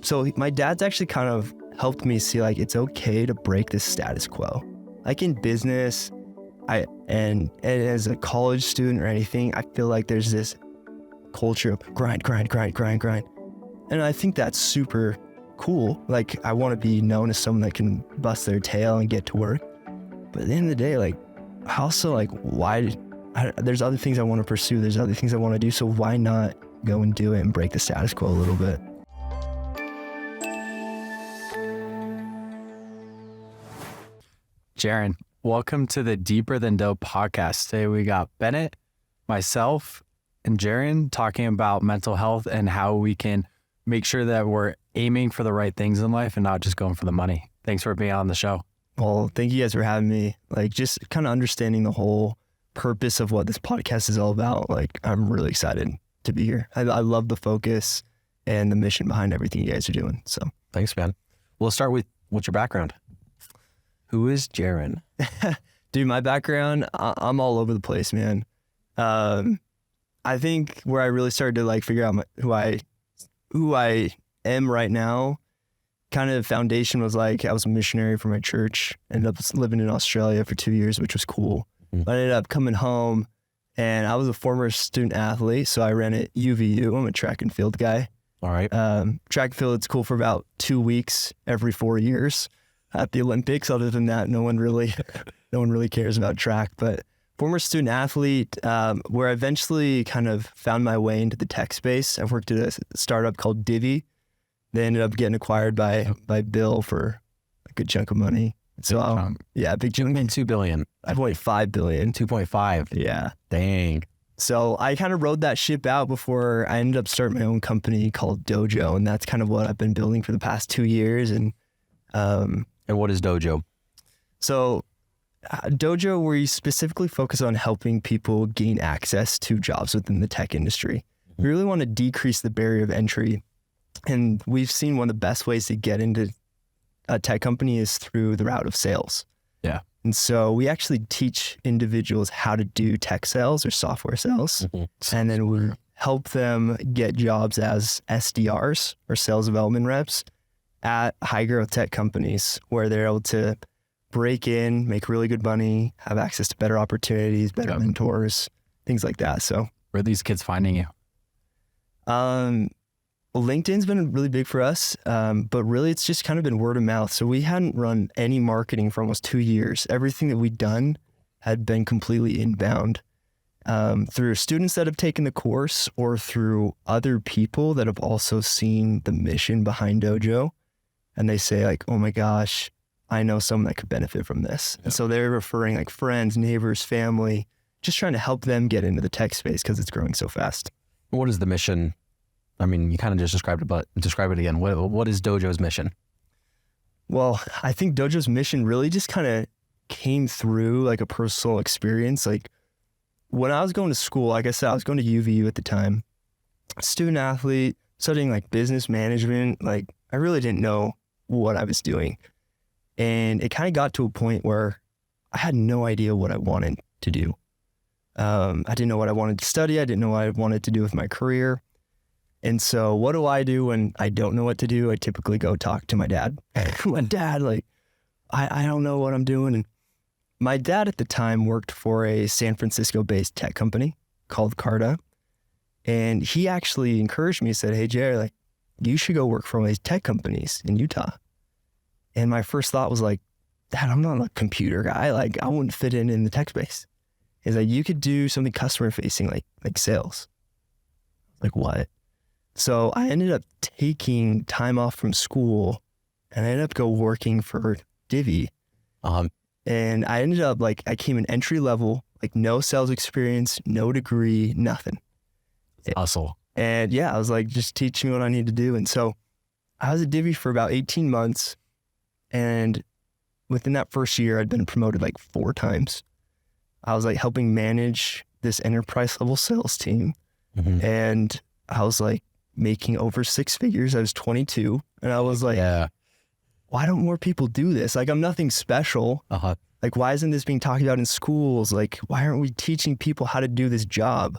So my dad's actually kind of helped me see like it's okay to break the status quo. Like in business, and as a college student or anything, I feel like there's this culture of grind. And I think that's super cool. Like I want to be known as someone that can bust their tail and get to work. But at the end of the day, like I also like there's other things I want to pursue. There's other things I want to do. So why not go and do it and break the status quo a little bit? Jaron, welcome to the Deeper Than Dope podcast. Today we got Bennett, myself, and Jaron talking about mental health and how we can make sure that we're aiming for the right things in life and not just going for the money. Thanks for being on the show. Well, thank you guys for having me. Like just kind of understanding the whole purpose of what this podcast is all about. Like I'm really excited to be here. I love the focus and the mission behind everything you guys are doing. So thanks, man. We'll start with what's your background? Who is Jaron? Dude, my background, I'm all over the place, man. I think where I really started to like figure out who I am right now, kind of foundation was like I was a missionary for my church. Ended up living in Australia for 2 years, which was cool. Mm-hmm. I ended up coming home, and I was a former student athlete, so I ran at UVU. I'm a track and field guy. All right. Track and field, it's cool for about 2 weeks every 4 years at the Olympics. Other than that, no one really cares about track. But former student athlete, where I eventually kind of found my way into the tech space. I've worked at a startup called Divvy. They ended up getting acquired by Bill for a good chunk of money. So yeah, big chunk. $2 billion. 2.5 billion. 2.5. Yeah. Dang. So I kind of rode that ship out before I ended up starting my own company called Dojo, and that's kind of what I've been building for the past 2 years. And what is Dojo? So Dojo, we specifically focus on helping people gain access to jobs within the tech industry. We really want to decrease the barrier of entry. And we've seen one of the best ways to get into a tech company is through the route of sales. Yeah. And so we actually teach individuals how to do tech sales or software sales. Mm-hmm. And then we help them get jobs as SDRs or sales development reps at high growth tech companies where they're able to break in, make really good money, have access to better opportunities, better mentors, things like that. So where are these kids finding you? LinkedIn's been really big for us, but really it's just kind of been word of mouth. So we hadn't run any marketing for almost 2 years. Everything that we'd done had been completely inbound through students that have taken the course or through other people that have also seen the mission behind Dojo. And they say like, oh my gosh, I know someone that could benefit from this. Yeah. And so they're referring like friends, neighbors, family, just trying to help them get into the tech space because it's growing so fast. What is the mission? I mean, you kind of just described it, but describe it again. What is Dojo's mission? Well, I think Dojo's mission really just kind of came through like a personal experience. Like when I was going to school, like I said, I was going to UVU at the time, student athlete, studying like business management. Like I really didn't know what I was doing. And it kind of got to a point where I had no idea what I wanted to do. I didn't know what I wanted to study. I didn't know what I wanted to do with my career. And so what do I do when I don't know what to do? I typically go talk to my dad. My dad, like, I don't know what I'm doing. And my dad at the time worked for a San Francisco-based tech company called Carta. And he actually encouraged me, said, hey, Jerry, like, you should go work for one of these tech companies in Utah. And my first thought was like, Dad, I'm not a computer guy. Like, I wouldn't fit in the tech space. He's like, you could do something customer facing, like sales. Like what? So I ended up taking time off from school and I ended up working for Divvy. And I ended up I came in entry level, like no sales experience, no degree, nothing. Hustle. And yeah, I was like, just teach me what I need to do. And so I was at Divvy for about 18 months. And within that first year, I'd been promoted like 4 times. I was like helping manage this enterprise level sales team. Mm-hmm. And I was like making over 6 figures. I was 22. And I was like, why don't more people do this? Like, I'm nothing special. Like, why isn't this being talked about in schools? Like, why aren't we teaching people how to do this job?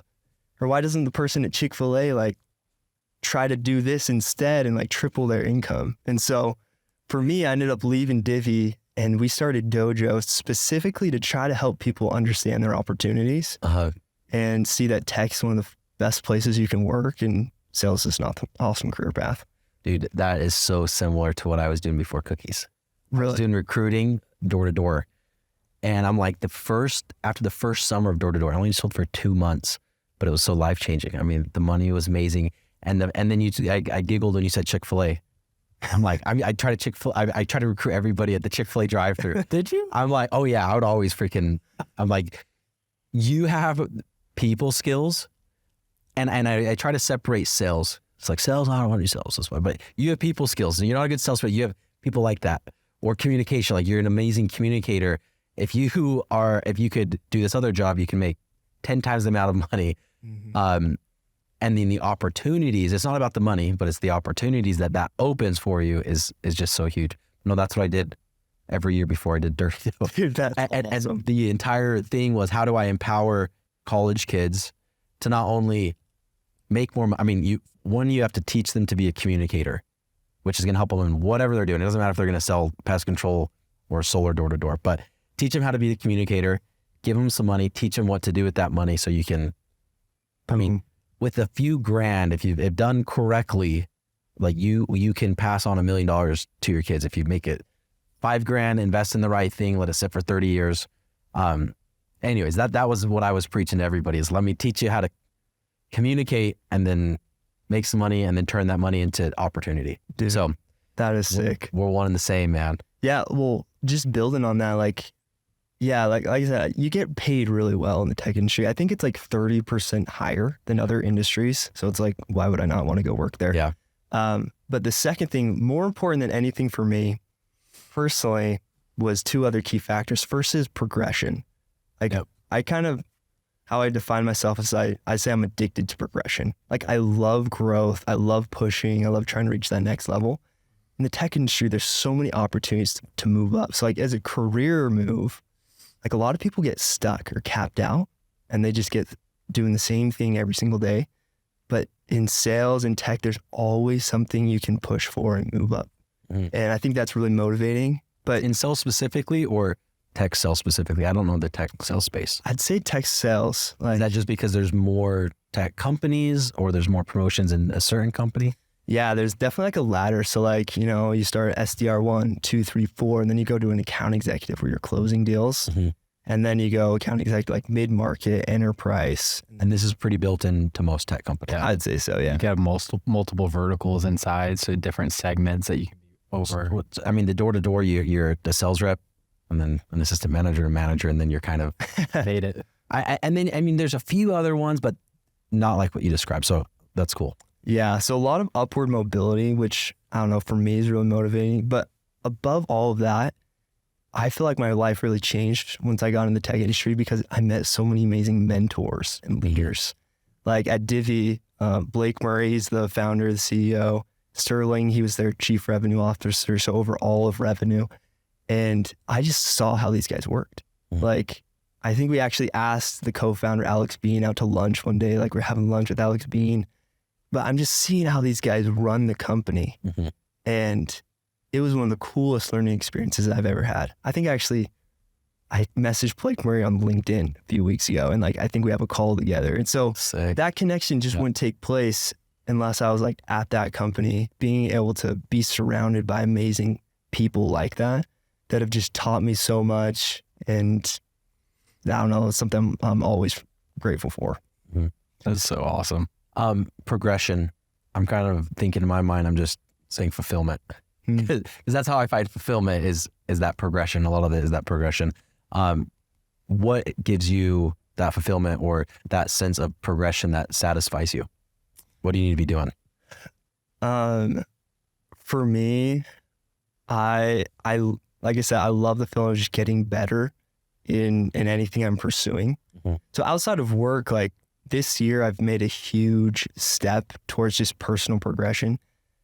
Or why doesn't the person at Chick-fil-A try to do this instead and like triple their income. And so for me, I ended up leaving Divi and we started Dojo specifically to try to help people understand their opportunities and see that tech's one of the best places you can work, and sales is not an awesome career path. Dude, that is so similar to what I was doing before cookies. Really? I was doing recruiting door to door. And I'm like after the first summer of door to door, I only sold for 2 months, but it was so life changing. I mean, the money was amazing. And then I giggled when you said Chick-fil-A. I'm like, I try to recruit everybody at the Chick-fil-A drive-thru. Did you? I'm like, oh yeah, I would always I'm like, you have people skills. And I try to separate sales. It's like sales, I don't want to do sales this way, but you have people skills and you're not a good salesman. You have people like that, or communication. Like you're an amazing communicator. If you could do this other job, you can make 10 times the amount of money. And then the opportunities, it's not about the money, but it's the opportunities that opens for you is just so huge. No, that's what I did every year before I did Dirty Dough. Dude, that's awesome. And the entire thing was, how do I empower college kids to not only make more, you have to teach them to be a communicator, which is going to help them in whatever they're doing. It doesn't matter if they're going to sell pest control or solar door to door, but teach them how to be the communicator, give them some money, teach them what to do with that money so you can, with a few grand, if you've done correctly, like you can pass on $1 million to your kids. If you make it $5,000, invest in the right thing, let it sit for 30 years. Anyways, that was what I was preaching to everybody, is let me teach you how to communicate and then make some money and then turn that money into opportunity. Dude, so that is sick. We're one and the same, man. Yeah. Well, just building on that, like I said, you get paid really well in the tech industry. I think it's like 30% higher than other industries. So it's like, why would I not want to go work there? Yeah. But the second thing, more important than anything for me personally, was 2 other key factors. First is progression. Like how I define myself is I say I'm addicted to progression. Like I love growth. I love pushing. I love trying to reach that next level. In the tech industry, there's so many opportunities to move up. So like as a career move, like a lot of people get stuck or capped out and they just get doing the same thing every single day. But in sales and tech, there's always something you can push for and move up. And I think that's really motivating. But in sales specifically, or tech sales specifically? I don't know the tech sales space. I'd say tech sales. Is that just because there's more tech companies or there's more promotions in a certain company? Yeah, there's definitely like a ladder. So like, you start SDR 1, 2, 3, 4, and then you go to an account executive where you're closing deals. And then you go account executive like mid-market, enterprise. And this is pretty built into most tech companies. Yeah, I'd say so, yeah. You can have multiple verticals inside, so different segments that you can be over. I mean, the door-to-door, you're the sales rep, and then an assistant manager, and then you're kind of made it. And then there's a few other ones, but not like what you described. So that's cool. Yeah, so a lot of upward mobility, which I don't know, for me is really motivating. But above all of that, I feel like my life really changed once I got in the tech industry because I met so many amazing mentors and leaders. Like at Divi, Blake Murray, he's the founder, the CEO. Sterling, he was their chief revenue officer, so over all of revenue. And I just saw how these guys worked. Like, I think we actually asked the co-founder, Alex Bean, out to lunch one day. Like, we're having lunch with Alex Bean. But I'm just seeing how these guys run the company. And it was one of the coolest learning experiences I've ever had. I think actually I messaged Blake Murray on LinkedIn a few weeks ago, and like I think we have a call together. And so that connection just wouldn't take place unless I was like at that company, being able to be surrounded by amazing people like that have just taught me so much. And I don't know, it's something I'm always grateful for. That's so awesome. Progression. I'm kind of thinking in my mind, I'm just saying fulfillment. Because that's how I find fulfillment is that progression. A lot of it is that progression. What gives you that fulfillment or that sense of progression that satisfies you? What do you need to be doing? For me, I like I said, I love the feeling of just getting better in anything I'm pursuing. So outside of work, like this year, I've made a huge step towards just personal progression.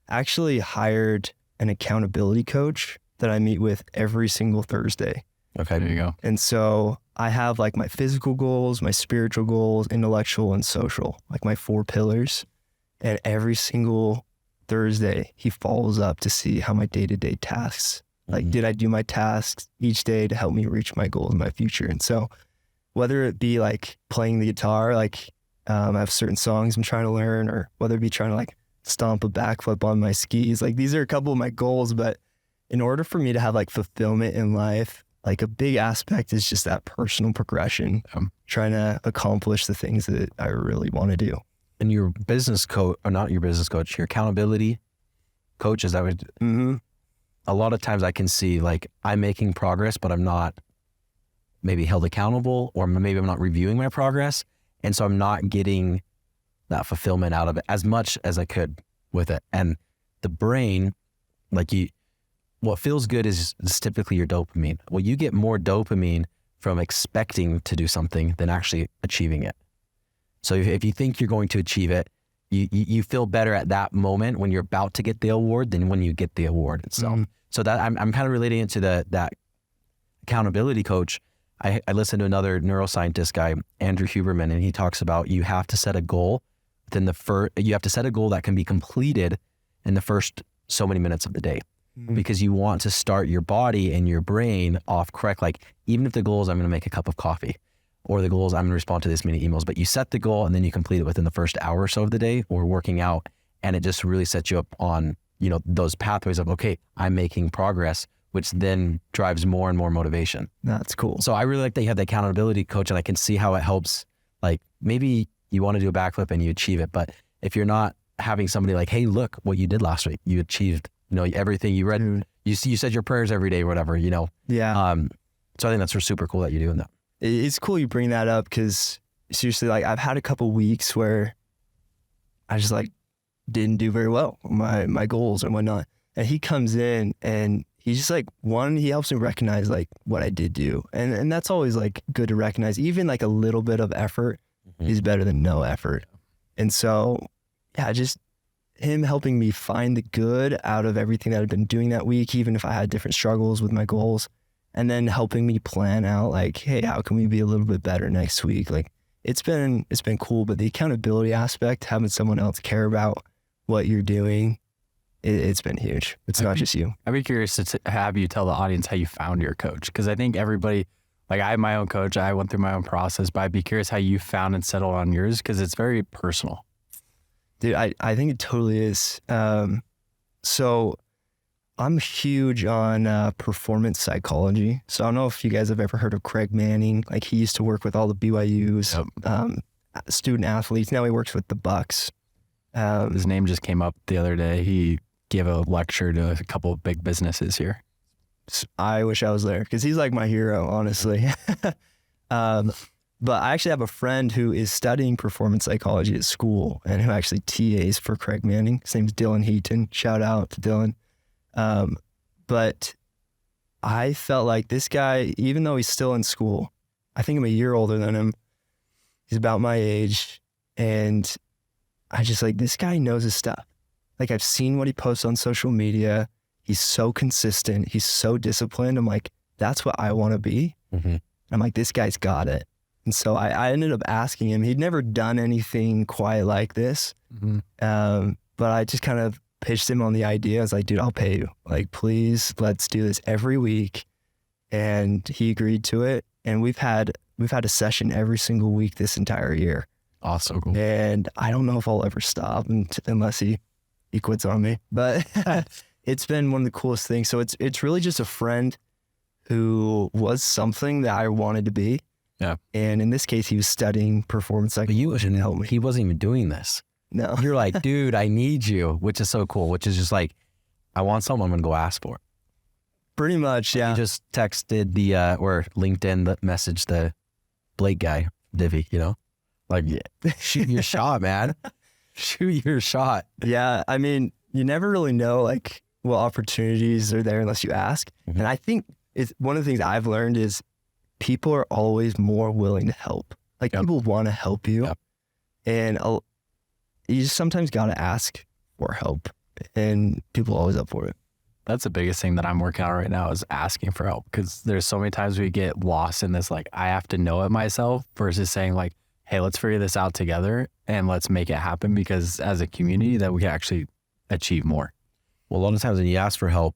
I actually hired an accountability coach that I meet with every single Thursday. Okay, there you go. And so I have like my physical goals, my spiritual goals, intellectual and social, like my 4 pillars. And every single Thursday, he follows up to see how my day-to-day tasks, like, did I do my tasks each day to help me reach my goals in my future? And so whether it be like playing the guitar, like I have certain songs I'm trying to learn, or whether it be trying to like stomp a backflip on my skis, like these are a couple of my goals. But in order for me to have like fulfillment in life, like a big aspect is just that personal progression, trying to accomplish the things that I really want to do. And your business coach, or not your business coach, your accountability coach, is that what? Mm-hmm. A lot of times I can see like I'm making progress, but I'm not maybe held accountable, or maybe I'm not reviewing my progress. And so I'm not getting that fulfillment out of it as much as I could with it. And the brain, like what feels good is typically your dopamine. Well, you get more dopamine from expecting to do something than actually achieving it. So if you think you're going to achieve it, you feel better at that moment when you're about to get the award than when you get the award itself. Mm-hmm. So that I'm kind of relating it to that accountability coach. I listened to another neuroscientist guy, Andrew Huberman, and he talks about you have to set a goal you have to set a goal that can be completed in the first so many minutes of the day. Mm-hmm. Because you want to start your body and your brain off correct. Like even if the goal is I'm going to make a cup of coffee, or the goal is I'm going to respond to this many emails, but you set the goal and then you complete it within the first hour or so of the day, or working out, and it just really sets you up on, those pathways of, okay, I'm making progress, which then drives more and more motivation. That's cool. So I really like that you have the accountability coach, and I can see how it helps. Like maybe you want to do a backflip and you achieve it, but if you're not having somebody like, hey, look what you did last week, you achieved, everything you read, you said your prayers every day or whatever, Yeah. So I think that's super cool that you're doing that. It's cool you bring that up, because seriously, like I've had a couple weeks where I just like didn't do very well with my goals and whatnot. And he comes in and he's just like, he helps me recognize like what I did do. And that's always like good to recognize. Even like a little bit of effort is better than no effort. And so, yeah, just him helping me find the good out of everything that I've been doing that week, even if I had different struggles with my goals, and then helping me plan out like, hey, how can we be a little bit better next week? Like it's been cool, but the accountability aspect, having someone else care about what you're doing, it's been huge. It's not just you. I'd be curious to have you tell the audience how you found your coach, because I think everybody, like I have my own coach, I went through my own process, but I'd be curious how you found and settled on yours, because it's very personal. Dude, I think it totally is. So I'm huge on performance psychology. So I don't know if you guys have ever heard of Craig Manning. Like he used to work with all the BYU's student athletes. Now he works with the Bucks. His name just came up the other day. He gave a lecture to a couple of big businesses here. I wish I was there, because he's like my hero, honestly. But I actually have a friend who is studying performance psychology at school and who actually TAs for Craig Manning. His name's Dylan Heaton. Shout out to Dylan. But I felt like this guy, even though he's still in school, I think I'm a year older than him. He's about my age. And I just like, this guy knows his stuff. Like I've seen what he posts on social media. He's so consistent. He's so disciplined. I'm like, that's what I want to be. Mm-hmm. I'm like, this guy's got it. And so I ended up asking him. He'd never done anything quite like this. Mm-hmm. But I just kind of pitched him on the idea. I was like, dude, I'll pay you. Like, please, let's do this every week. And he agreed to it. And we've had a session every single week this entire year. Awesome. Cool. And I don't know if I'll ever stop unless he quits on me. But it's been one of the coolest things. So it's really just a friend who was something that I wanted to be. Yeah. And in this case, he was studying performance psychology. He wasn't even doing this. No. You're like, dude, I need you, which is so cool, which is just like, I want someone, I'm going to go ask for. Pretty much, yeah. You just texted or LinkedIn message the Blake guy, Divvy, Like, yeah, shoot your shot, man. Shoot your shot. Yeah. I mean, you never really know like what opportunities are there unless you ask. Mm-hmm. And I think it's one of the things I've learned is people are always more willing to help. Like people want to help you. Yep. And you just sometimes got to ask for help, and people are always up for it. That's the biggest thing that I'm working on right now is asking for help, because there's so many times we get lost in this, like, I have to know it myself versus saying like, hey, let's figure this out together and let's make it happen, because as a community that we can actually achieve more. Well, a lot of times when you ask for help,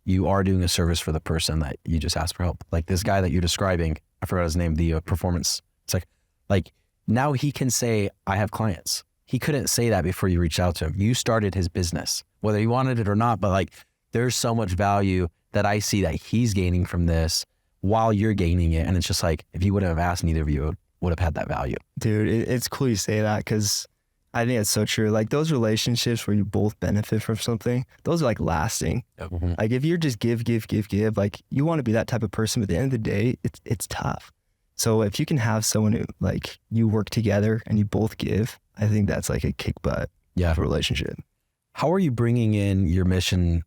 you are doing a service for the person that you just asked for help. Like this guy that you're describing, I forgot his name, the performance. It's like now he can say, I have clients. He couldn't say that before you reached out to him. You started his business, whether he wanted it or not, but like there's so much value that I see that he's gaining from this while you're gaining it. And it's just like, if you wouldn't have asked, neither of you would have had that value. Dude, it's cool you say that, because I think it's so true. Like those relationships where you both benefit from something, those are like lasting. Mm-hmm. Like if you're just give, like you want to be that type of person, but at the end of the day, it's tough. So if you can have someone who like you work together and you both give, I think that's like a kick butt relationship. How are you bringing in your mission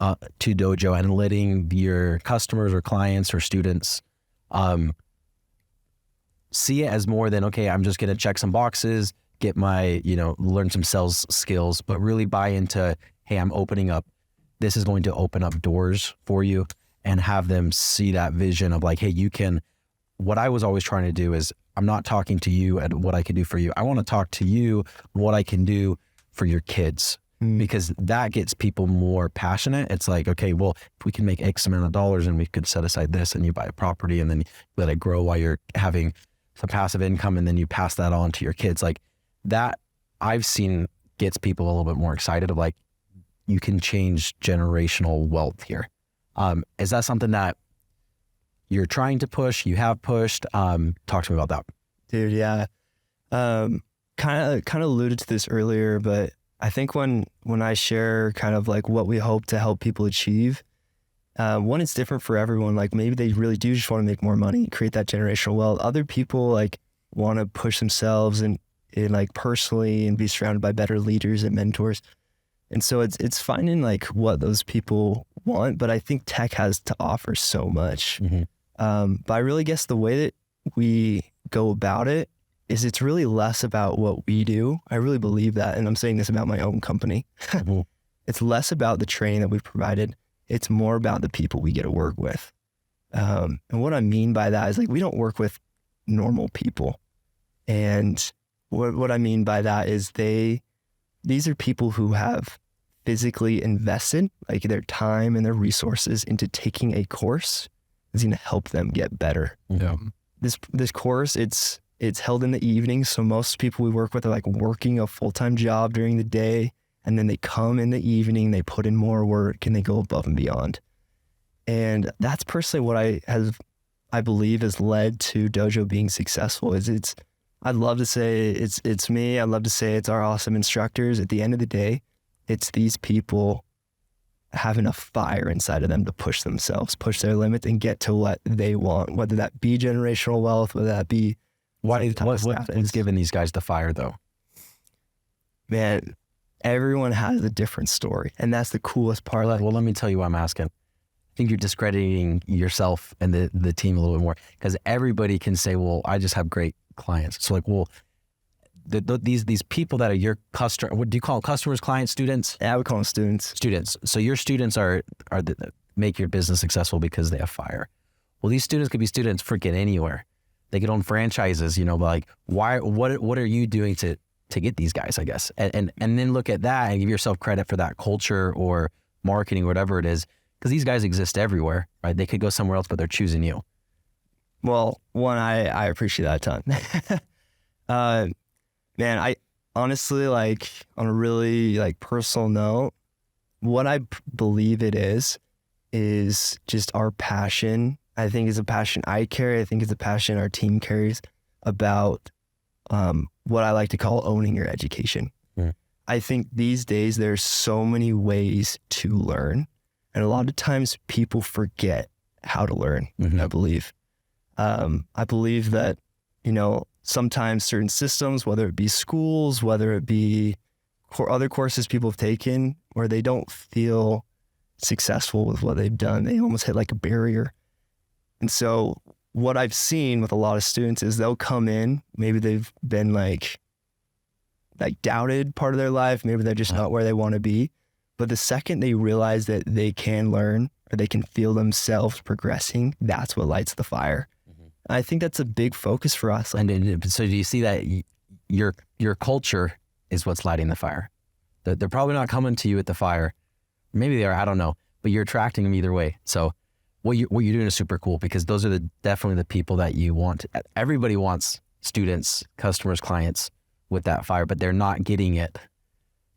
to Dojo and letting your customers or clients or students see it as more than, okay, I'm just going to check some boxes, get my, learn some sales skills, but really buy into, hey, I'm opening up. This is going to open up doors for you, and have them see that vision of like, hey, you can, what I was always trying to do is I'm not talking to you and what I can do for you. I want to talk to you what I can do for your kids, because that gets people more passionate. It's like, okay, well, if we can make X amount of dollars and we could set aside this, and you buy a property and then you let it grow while you're having some passive income, and then you pass that on to your kids. Like that I've seen gets people a little bit more excited of like, you can change generational wealth here. Is that something that you're trying to push? You have pushed? Talk to me about that. Dude, yeah. Kind of alluded to this earlier, but I think when I share kind of like what we hope to help people achieve, one, it's different for everyone. Like maybe they really do just want to make more money, create that generational wealth. Other people like want to push themselves and like personally and be surrounded by better leaders and mentors. And so it's finding like what those people want, but I think tech has to offer so much. But I really guess the way that we go about it is it's really less about what we do. I really believe that. And I'm saying this about my own company. It's less about the training that we've provided. It's more about the people we get to work with. And what I mean by that is like, we don't work with normal people. And what I mean by that is these are people who have physically invested like their time and their resources into taking a course that's going to help them get better. Yeah. This course, it's held in the evening. So most people we work with are like working a full-time job during the day, and then they come in the evening, they put in more work, and they go above and beyond. And that's personally what I believe has led to Dojo being successful. I'd love to say it's me. I'd love to say it's our awesome instructors. At the end of the day, it's these people having a fire inside of them to push themselves, push their limits, and get to what they want, whether that be generational wealth, whether that be what's giving these guys the fire though? Man, everyone has a different story, and that's the coolest part. Well, let me tell you why I'm asking. I think you're discrediting yourself and the team a little bit more, because everybody can say, well, I just have great clients. So like, well, these people that are your customer, what do you call them? Customers, clients, students? Yeah, I would call them students. Students. So your students make your business successful because they have fire. Well, these students could be students freaking anywhere. They could own franchises, but like, what are you doing to get these guys, I guess? And then look at that and give yourself credit for that culture or marketing, whatever it is, because these guys exist everywhere, right? They could go somewhere else, but they're choosing you. Well, one, I appreciate that a ton. Man, I honestly, like on a really like personal note, what I believe it is just our passion. I think it's a passion I carry. I think it's a passion our team carries about what I like to call owning your education. I think these days there's so many ways to learn, and a lot of times people forget how to learn. I believe that, sometimes certain systems, whether it be schools, whether it be other courses people have taken, where they don't feel successful with what they've done, they almost hit like a barrier. And so what I've seen with a lot of students is they'll come in, maybe they've been like doubted part of their life, maybe they're just not where they want to be. But the second they realize that they can learn or they can feel themselves progressing, that's what lights the fire. I think that's a big focus for us. So do you see that your culture is what's lighting the fire? They're probably not coming to you at the fire. Maybe they are, I don't know, but you're attracting them either way. So what you're doing is super cool, because those are definitely the people that you want. Everybody wants students, customers, clients with that fire, but they're not getting it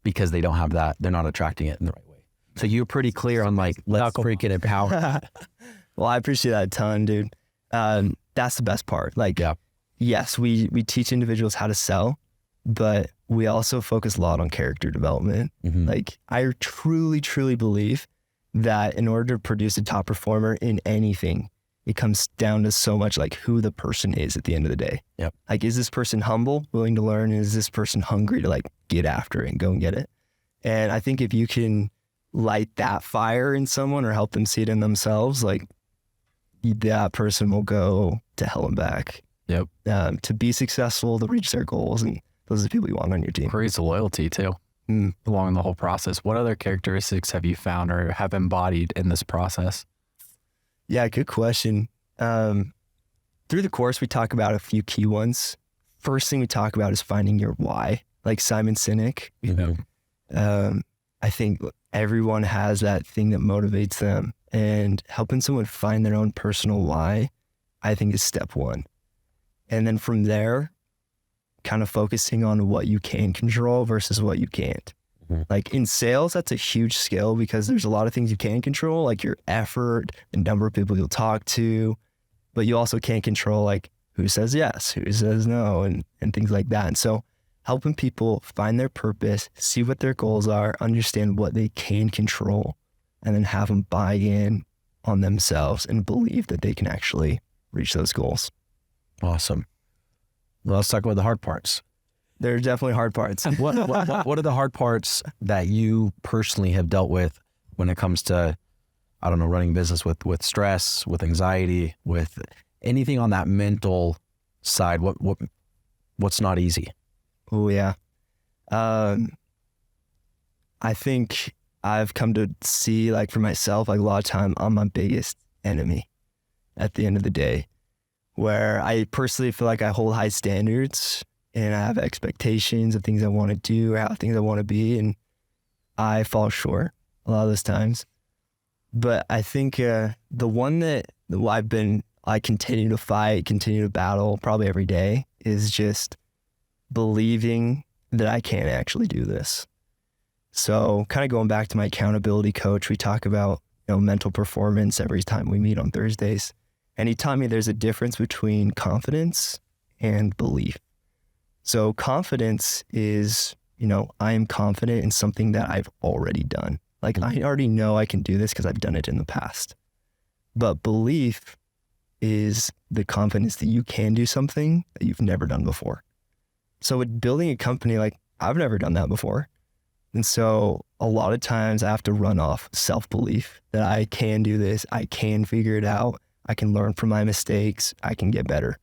because they don't have that. They're not attracting it in the right way. So you're pretty clear on like, let's freaking empower. Well, I appreciate that a ton, dude. That's the best part. Like, yes, we teach individuals how to sell, but we also focus a lot on character development. Like, I truly, truly believe that in order to produce a top performer in anything, it comes down to so much like who the person is at the end of the day. Like, is this person humble, willing to learn? And is this person hungry to like get after it and go and get it? And I think if you can light that fire in someone or help them see it in themselves, like, that person will go to hell and back. To be successful, to reach their goals. And those are the people you want on your team. Creates loyalty too, along the whole process. What other characteristics have you found or have embodied in this process? Yeah, good question. Through the course, we talk about a few key ones. First thing we talk about is finding your why. Like Simon Sinek, I think everyone has that thing that motivates them, and helping someone find their own personal why, I think, is step one. And then from there, kind of focusing on what you can control versus what you can't. Like in sales, that's a huge skill, because there's a lot of things you can control, like your effort, the number of people you'll talk to, but you also can't control like who says yes, who says no, and things like that. And so helping people find their purpose, see what their goals are, understand what they can control, and then have them buy in on themselves and believe that they can actually reach those goals. Awesome. Well, let's talk about the hard parts. There are definitely hard parts. What are the hard parts that you personally have dealt with when it comes to, I don't know, running business with stress, with anxiety, with anything on that mental side? What's not easy? Oh yeah. I think I've come to see, like, for myself, like, a lot of time I'm my biggest enemy at the end of the day, where I personally feel like I hold high standards and I have expectations of things I want to do, or how things I want to be, and I fall short a lot of those times. But I think the one that I continue to fight, continue to battle probably every day, is just believing that I can actually do this. So kind of going back to my accountability coach, we talk about, mental performance every time we meet on Thursdays. And he taught me there's a difference between confidence and belief. So confidence is, I am confident in something that I've already done. Like, I already know I can do this because I've done it in the past. But belief is the confidence that you can do something that you've never done before. So with building a company, like, I've never done that before. And so a lot of times I have to run off self-belief that I can do this, I can figure it out, I can learn from my mistakes, I can get better.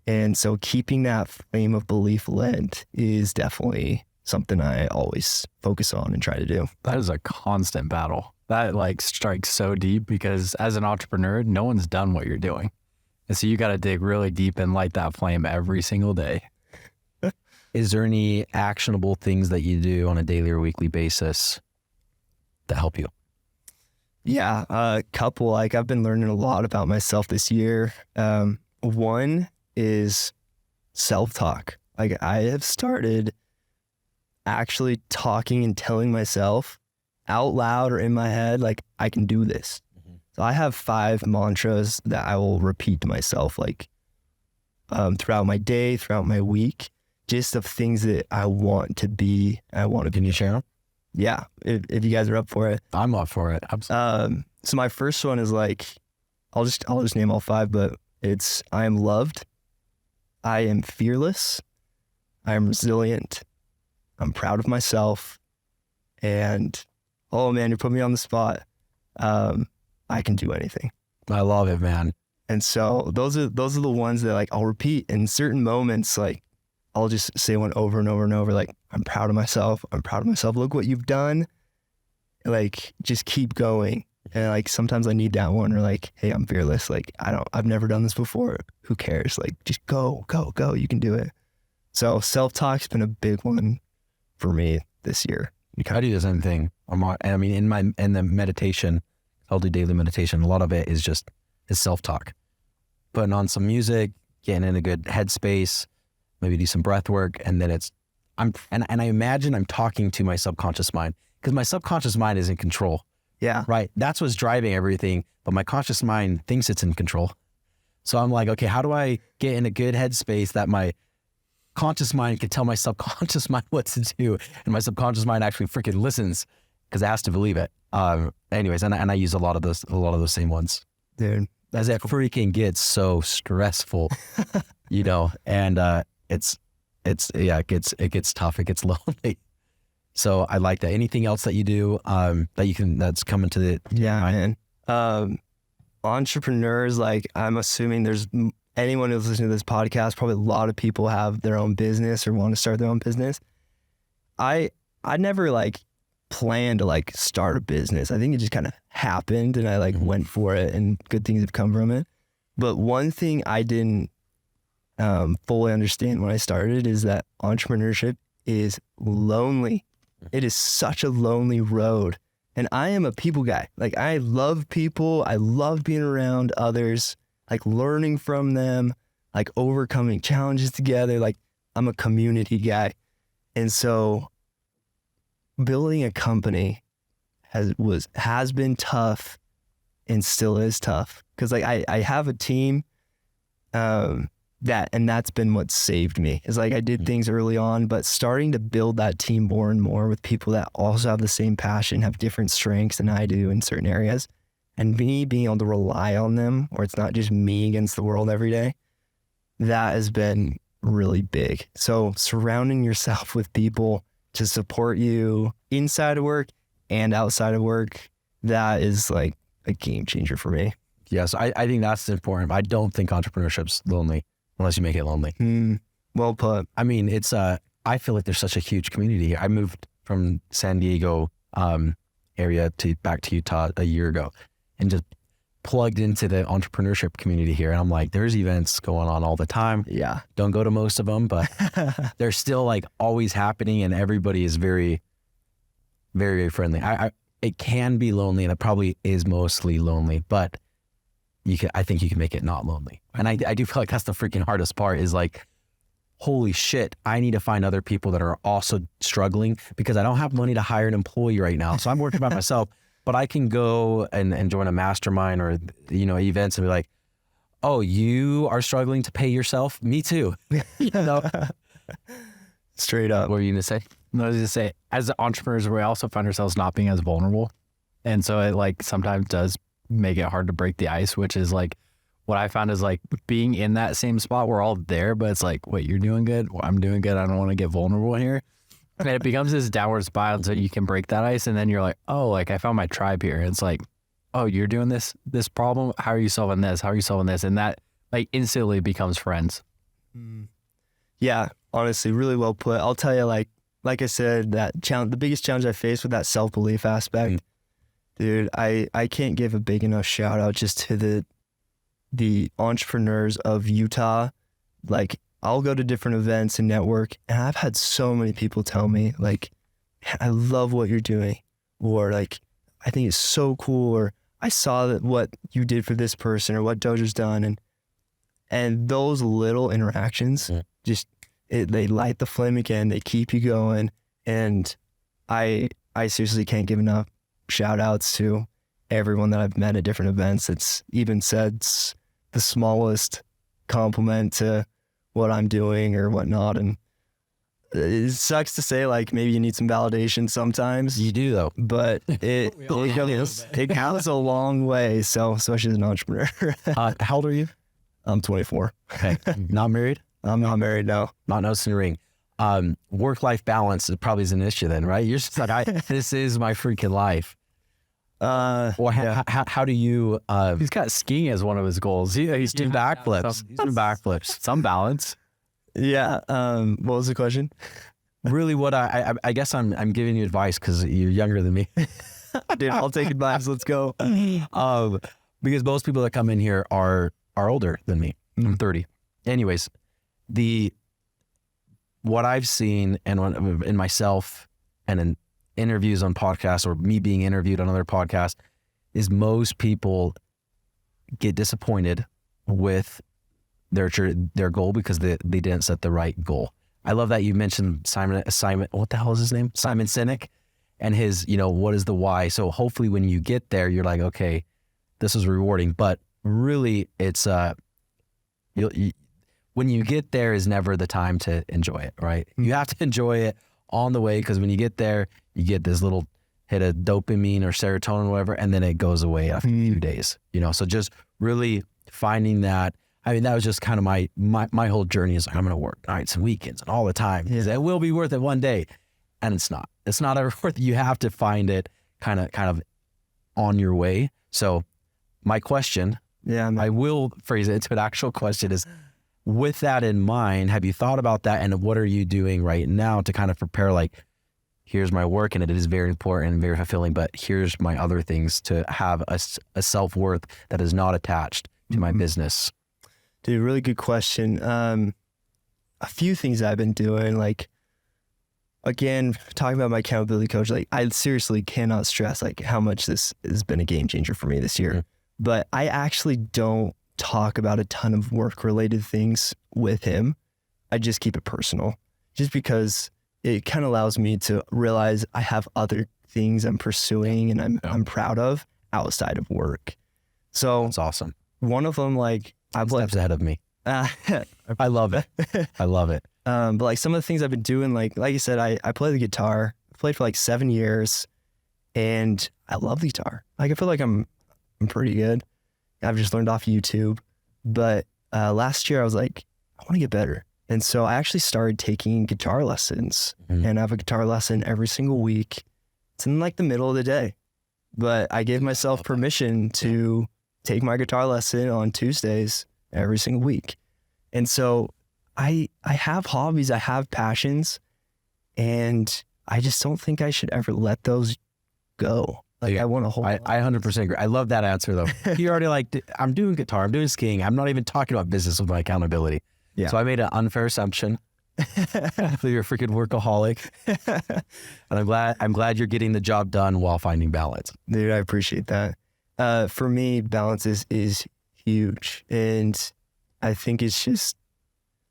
And so keeping that flame of belief lit is definitely something I always focus on and try to do. That is a constant battle. That strikes so deep, because as an entrepreneur, no one's done what you're doing. And so you got to dig really deep and light that flame every single day. Is there any actionable things that you do on a daily or weekly basis that help you? Yeah, a couple. Like, I've been learning a lot about myself this year. One is self-talk. Like, I have started actually talking and telling myself out loud or in my head, like, I can do this. So I have 5 mantras that I will repeat to myself, like, throughout my day, throughout my week, just of things that I want to be. Can you share them? Yeah, if you guys are up for it. I'm up for it. So my first one is like, I'll just name all 5, but it's, I am loved, I am fearless, I am resilient, I'm proud of myself, and, oh man, you're putting me on the spot, I can do anything. I love it, man. And so those are the ones that, like, I'll repeat in certain moments. Like, I'll just say one over and over and over, like, I'm proud of myself. I'm proud of myself. Look what you've done. Like, just keep going. And like sometimes I need that one, or like, hey, I'm fearless. Like I've never done this before. Who cares? Like just go. You can do it. So self-talk's been a big one for me this year. I do the same thing. I mean, in the meditation, I'll do daily meditation. A lot of it is self-talk. Putting on some music, getting in a good headspace, maybe do some breath work, and then I imagine I'm talking to my subconscious mind, because my subconscious mind is in control. Yeah. Right. That's what's driving everything. But my conscious mind thinks it's in control. So I'm like, okay, how do I get in a good headspace that my conscious mind can tell my subconscious mind what to do, and my subconscious mind actually freaking listens because it has to believe it. Anyways, and I use a lot of those same ones, dude. As it freaking gets so stressful, and it gets tough. It gets lonely. So I like that. Anything else that you do that's coming to the man. Entrepreneurs, like I'm assuming there's anyone who's listening to this podcast, probably a lot of people have their own business or want to start their own business. I never like planned to like start a business. I think it just kind of happened and I like went for it and good things have come from it. But one thing I didn't fully understand when I started is that entrepreneurship is lonely. It is such a lonely road. And I am a people guy. Like I love people. I love being around others, like learning from them, like overcoming challenges together. Like I'm a community guy. And so building a company has been tough and still is tough. Cause like I have a team, that's been what saved me. Is like I did things early on, but starting to build that team more and more with people that also have the same passion, have different strengths than I do in certain areas, and me being able to rely on them, or it's not just me against the world every day, that has been really big. So surrounding yourself with people to support you inside of work and outside of work, that is like a game changer for me. Yes, I think that's important. I don't think entrepreneurship's lonely unless you make it lonely. Well put. I mean, it's I feel like there's such a huge community here. I moved from San Diego area back to Utah a year ago and just plugged into the entrepreneurship community here. And I'm like, there's events going on all the time. Yeah. Don't go to most of them, but they're still like always happening and everybody is very, very, very friendly. It can be lonely and it probably is mostly lonely, but I think you can make it not lonely. And I do feel like that's the freaking hardest part is like, holy shit, I need to find other people that are also struggling because I don't have money to hire an employee right now. So I'm working by myself, but I can go and join a mastermind or, events and be like, oh, you are struggling to pay yourself? Me too. Straight up. What were you going to say? No, I was going to say, as entrepreneurs, we also find ourselves not being as vulnerable. And so it like sometimes does make it hard to break the ice, which is like what I found is like being in that same spot. We're all there, but it's like, wait, you're doing good. Well, I'm doing good. I don't want to get vulnerable here. And it becomes this downward spiral until you can break that ice. And then you're like, oh, like I found my tribe here. And it's like, oh, you're doing this problem. How are you solving this? How are you solving this? And that like instantly becomes friends. Yeah, honestly, really well put. I'll tell you, like I said, that challenge, the biggest challenge I faced with that self-belief aspect, dude, I can't give a big enough shout out just to the entrepreneurs of Utah. Like I'll go to different events and network and I've had so many people tell me like, I love what you're doing, or like, I think it's so cool, or I saw that what you did for this person or what Dojo's done. And those little interactions they light the flame again. They keep you going. And I seriously can't give enough shout outs to everyone that I've met at different events. It's even said the smallest compliment to what I'm doing or whatnot. And it sucks to say, like, maybe you need some validation sometimes. You do though. But it counts a long way. So especially as an entrepreneur. How old are you? I'm 24. Okay. Not married? I'm not married, no. Not noticing a ring. Work-life balance is probably an issue then, right? You're just like, this is my freaking life. Or how do you? He's got skiing as one of his goals. He's doing backflips. He's doing backflips. Some balance. Yeah. What was the question? Really, what I guess I'm giving you advice because you're younger than me. Dude, I'll take advice. Let's go. Because most people that come in here are older than me. I'm 30. Anyways, what I've seen and in myself and in interviews on podcasts or me being interviewed on other podcasts is most people get disappointed with their goal because they didn't set the right goal. I love that you mentioned Simon, what the hell is his name? Simon Sinek, and his, what is the why? So hopefully when you get there, you're like, okay, this is rewarding, but really it's, when you get there is never the time to enjoy it, right? You have to enjoy it on the way, because when you get there, you get this little hit of dopamine or serotonin or whatever, and then it goes away after a few days, so just really finding that. I mean, that was just kind of my whole journey is like, I'm going to work nights and weekends and all the time. Yeah. It will be worth it one day. And it's not ever worth it. You have to find it kind of on your way. So my question, I will phrase it into an actual question, is with that in mind, have you thought about that? And what are you doing right now to kind of prepare, like, here's my work and it is very important and very fulfilling, but here's my other things to have a self-worth that is not attached to my business? Dude, really good question. A few things I've been doing, like, again, talking about my accountability coach, like, I seriously cannot stress like how much this has been a game changer for me this year. Mm-hmm. But I actually don't talk about a ton of work related things with him. I just keep it personal, just because it kind of allows me to realize I have other things I'm pursuing and I'm proud of outside of work. So that's awesome. One of them, like, I've steps ahead of me. I love it. I love it. But like some of the things I've been doing, like you said, I play the guitar. I played for like 7 years, and I love the guitar. Like, I feel like I'm pretty good. I've just learned off YouTube. But last year I was like, I want to get better. And so I actually started taking guitar lessons, and I have a guitar lesson every single week. It's in like the middle of the day, but I gave myself permission to take my guitar lesson on Tuesdays every single week. And so I have hobbies, I have passions, and I just don't think I should ever let those go. Like, I want to hold I 100% agree. I love that answer though. You already like, I'm doing guitar, I'm doing skiing. I'm not even talking about business with my accountability. Yeah. So I made an unfair assumption. You're a freaking workaholic. And I'm glad you're getting the job done while finding balance. Dude, I appreciate that. For me, balance is huge. And I think it's just,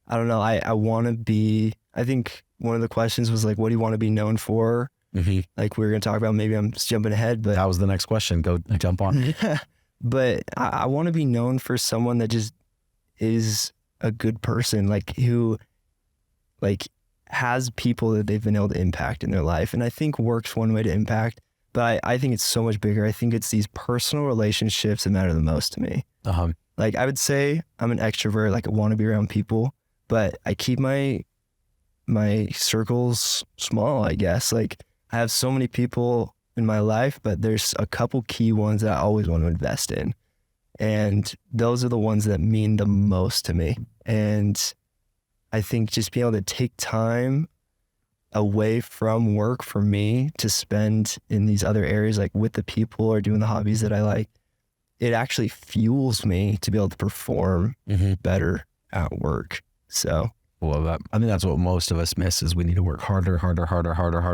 I don't know. I want to be, I think one of the questions was like, what do you want to be known for? Mm-hmm. Like, we were going to talk about, maybe I'm just jumping ahead, but that was the next question. Go jump on. But I want to be known for someone that just is a good person, like, who like has people that they've been able to impact in their life. And I think work's one way to impact, but I think it's so much bigger. I think it's these personal relationships that matter the most to me. Like, I would say I'm an extrovert, like, I want to be around people, but I keep my circles small, I guess. Like, I have so many people in my life, but there's a couple key ones that I always want to invest in. And those are the ones that mean the most to me. And I think just being able to take time away from work for me to spend in these other areas, like with the people or doing the hobbies that I like, it actually fuels me to be able to perform better at work. So love that. I think that's what most of us miss, is we need to work harder,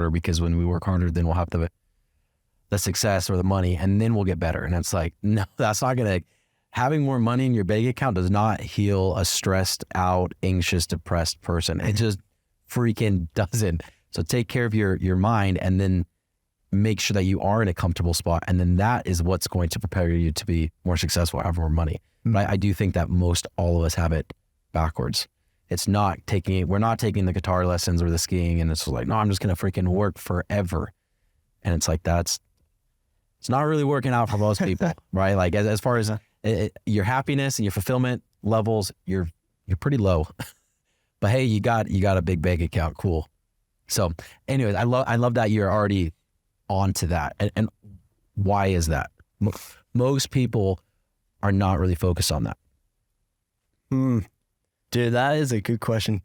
because when we work harder, then we'll have the success or the money, and then we'll get better. And it's like, no, that's not going to, having more money in your bank account does not heal a stressed out, anxious, depressed person. It just freaking doesn't. So take care of your mind, and then make sure that you are in a comfortable spot. And then that is what's going to prepare you to be more successful, have more money. But I do think that most all of us have it backwards. It's not we're not taking the guitar lessons or the skiing, and it's like, no, I'm just going to freaking work forever. And it's like, it's not really working out for most people, right? Like, as far as your happiness and your fulfillment levels, you're pretty low. But hey, you got a big bank account. Cool. So anyways, I love that you're already on to that. And why is that? Most people are not really focused on that. Dude, that is a good question.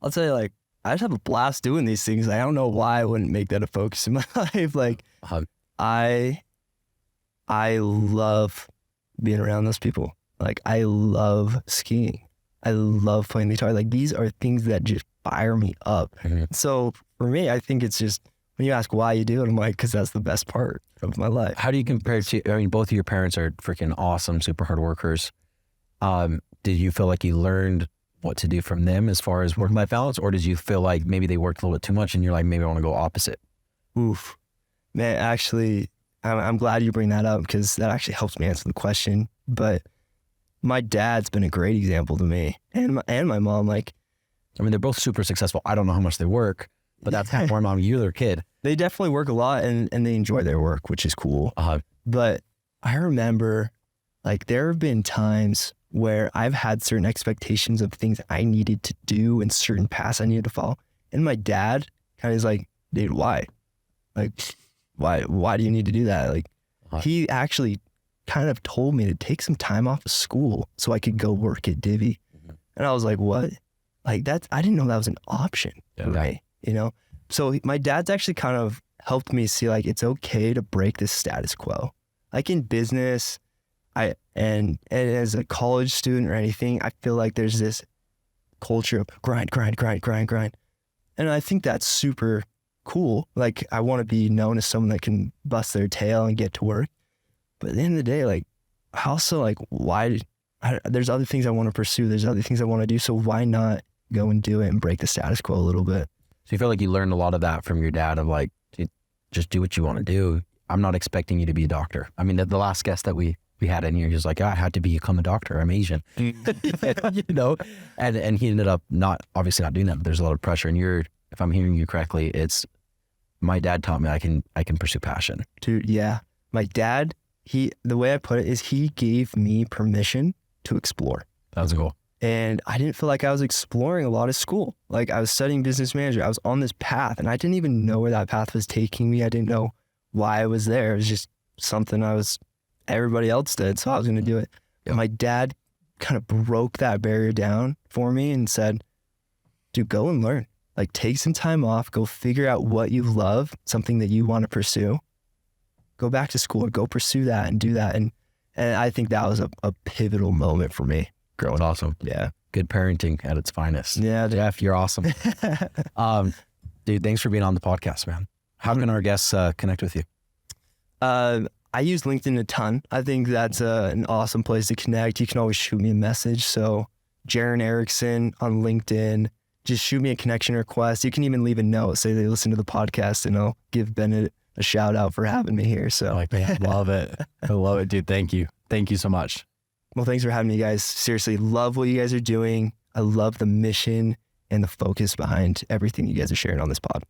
I'll tell you, like, I just have a blast doing these things. I don't know why I wouldn't make that a focus in my life. Like, I love being around those people. Like, I love skiing. I love playing the guitar. Like, these are things that just fire me up. So for me, I think it's just, when you ask why you do it, I'm like, because that's the best part of my life. How do you compare to, I mean, both of your parents are freaking awesome, super hard workers. Did you feel like you learned what to do from them as far as work-life balance, or did you feel like maybe they worked a little bit too much and you're like, maybe I want to go opposite? Oof. Man, actually, I'm glad you bring that up, because that actually helps me answer the question. But my dad's been a great example to me, and my mom. Like, I mean, they're both super successful. I don't know how much they work, but that's half my mom. You're their kid. They definitely work a lot, and they enjoy their work, which is cool. But I remember, like, there have been times where I've had certain expectations of things I needed to do and certain paths I needed to follow. And my dad kind of is like, dude, why? Like, why do you need to do that? Like, he actually kind of told me to take some time off of school so I could go work at Divvy. And I was like, what? Like, I didn't know that was an option for me, you know? So my dad's actually kind of helped me see, like, it's okay to break this status quo. Like, in business, and as a college student or anything, I feel like there's this culture of grind. And I think that's super cool. Like, I want to be known as someone that can bust their tail and get to work. But at the end of the day, like, I also, like, there's other things I want to pursue. There's other things I want to do. So why not go and do it and break the status quo a little bit? So you feel like you learned a lot of that from your dad of like, just do what you want to do. I'm not expecting you to be a doctor. I mean, the last guest that we had in here, he was like, I had to become a doctor. I'm Asian, you know? And he ended up obviously not doing that, but there's a lot of pressure. And if I'm hearing you correctly, it's, my dad taught me I can pursue passion. Dude, yeah. My dad, the way I put it is, he gave me permission to explore. That was cool. And I didn't feel like I was exploring a lot of school. Like, I was studying business management. I was on this path, and I didn't even know where that path was taking me. I didn't know why I was there. It was just something everybody else did, so I was going to do it. And my dad kind of broke that barrier down for me and said, dude, go and learn. Like, take some time off, go figure out what you love, something that you want to pursue. Go back to school, go pursue that and do that. And I think that was a pivotal moment for me growing up. Awesome. Yeah. Good parenting at its finest. Yeah. Jeff, you're awesome. Dude, thanks for being on the podcast, man. How can our guests connect with you? I use LinkedIn a ton. I think that's an awesome place to connect. You can always shoot me a message. So Jaron Erickson on LinkedIn, just shoot me a connection request. You can even leave a note, say they listen to the podcast, and I'll give Bennett a shout out for having me here. So I love it. I love it, dude. Thank you. Thank you so much. Well, thanks for having me, guys. Seriously, love what you guys are doing. I love the mission and the focus behind everything you guys are sharing on this pod.